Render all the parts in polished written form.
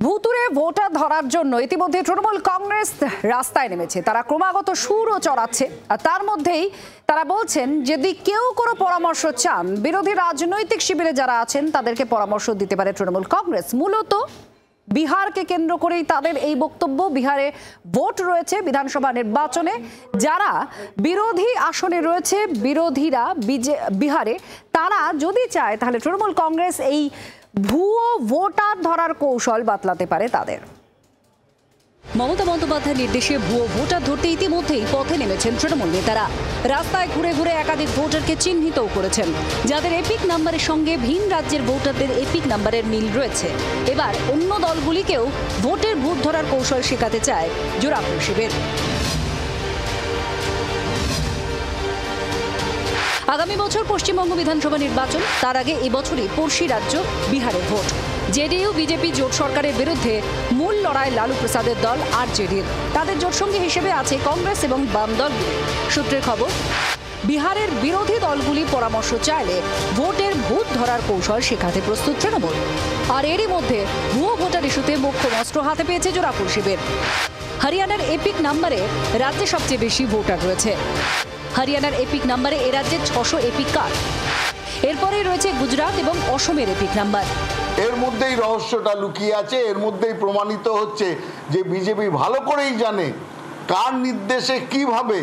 ভুতুরে ভোটার ধরার জন্য ইতিমধ্যে তৃণমূল কংগ্রেস রাস্তায় নেমেছে। তারা ক্রমাগত সুরও চড়াচ্ছে, আর তার মধ্যেই তারা বলছেন যদি কেউ কোনো পরামর্শ চান, বিরোধী রাজনৈতিক শিবিরে যারা আছেন তাদেরকে পরামর্শ দিতে পারে তৃণমূল কংগ্রেস। মূলত বিহারকে কেন্দ্র করেই তাদের এই বক্তব্য। বিহারে ভোট রয়েছে বিধানসভা নির্বাচনে, যারা বিরোধী আসনে রয়েছে, বিরোধীরা বিহারে, তারা যদি চায় তাহলে তৃণমূল কংগ্রেস এই ভুয়ো ভোটার ধরার কৌশল বাতলাতে পারে তাদের। মমতা বন্দ্যোপাধ্যায়ের নির্দেশে ভুয়ো ভোটার ধরতে ইতিমধ্যেই পথে নেমেছেন তৃণমূল নেতারা। রাস্তায় ঘুরে ঘুরে একাধিক ভোটারকে চিহ্নিতও করেছেন, যাদের এপিক নাম্বারের সঙ্গে ভিন রাজ্যের ভোটারদের এপিক নাম্বারের মিল রয়েছে। এবার অন্য দলগুলিকেও ভোটের ভূত ধরার কৌশল শেখাতে চায় জোড়াফুল শিবির। আগামী বছর পশ্চিমবঙ্গ বিধানসভা নির্বাচন, তার আগে এবছরই পড়শি রাজ্য বিহারে ভোট। জেডিইউ বিজেপি জোট সরকারের বিরুদ্ধে মূল লড়াই লালু প্রসাদের দল আরজেডির। তাদের জোটসঙ্গী হিসেবে আছে কংগ্রেস এবং বাম দলগুলি। সূত্রের খবর, বিহারের বিরোধী দলগুলি পরামর্শ চাইলে ভোটের ভূত ধরার কৌশল শেখাতে প্রস্তুত তৃণমূল। আর এরই মধ্যে ভুয়ো ভোটার ইস্যুতে মোক্ষম অস্ত্র হাতে পেয়েছে জোড়াফুল শিবির। হরিয়ানার এপিক নাম্বারে রাজ্যে সবচেয়ে বেশি ভোটার রয়েছে। হরিয়ানার এপিক নাম্বারে এ রাজ্যের 600 এপিক কার্ড। এরপরে রয়েছে গুজরাট এবং অসমের এপিক নাম্বার। এর মধ্যেই রহস্যটা লুকিয়ে আছে। এর মধ্যেই প্রমাণিত হচ্ছে যে বিজেপি ভালো করেই জানে কার নির্দেশে কিভাবে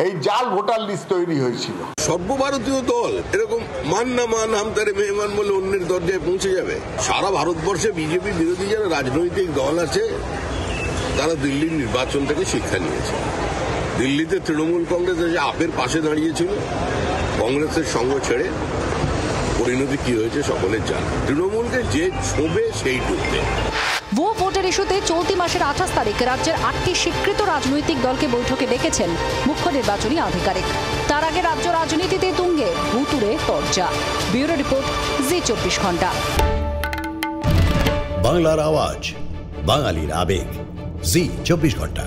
এই জাল ভোটার লিস্ট তৈরি হয়েছিল। সর্বভারতীয় দল এরকম মান না মান হামতারে মেহমান বলে অন্যের দরজায় পৌঁছে যাবে। সারা ভারতবর্ষে বিজেপি বিরোধী যারা রাজনৈতিক দল আছে তারা দিল্লির নির্বাচন থেকে শিক্ষা নিয়েছে। দিল্লিতে তৃণমূল কংগ্রেস এসে আপের পাশে দাঁড়িয়েছিল, কংগ্রেসের সঙ্গ ছেড়ে পরিণতি কি হয়েছে সকলের জানা। তৃণমূলকে যে ছোবে সেই ডুববে। ভুয়ো ভোটের ইস্যুতে চলতি মাসের 28 তারিখ রাজ্যের 8টি স্বীকৃত রাজনৈতিক দলকে বৈঠকে ডেকেছেন মুখ্য নির্বাচনী আধিকারিক। তার আগে রাজ্য রাজনীতিতে তুঙ্গে ভুতুরে চর্চা। ব্যুরো রিপোর্ট, জি 24 ঘন্টা। বাংলার আওয়াজ, বাঙালির আবেগ, জি 24 ঘন্টা।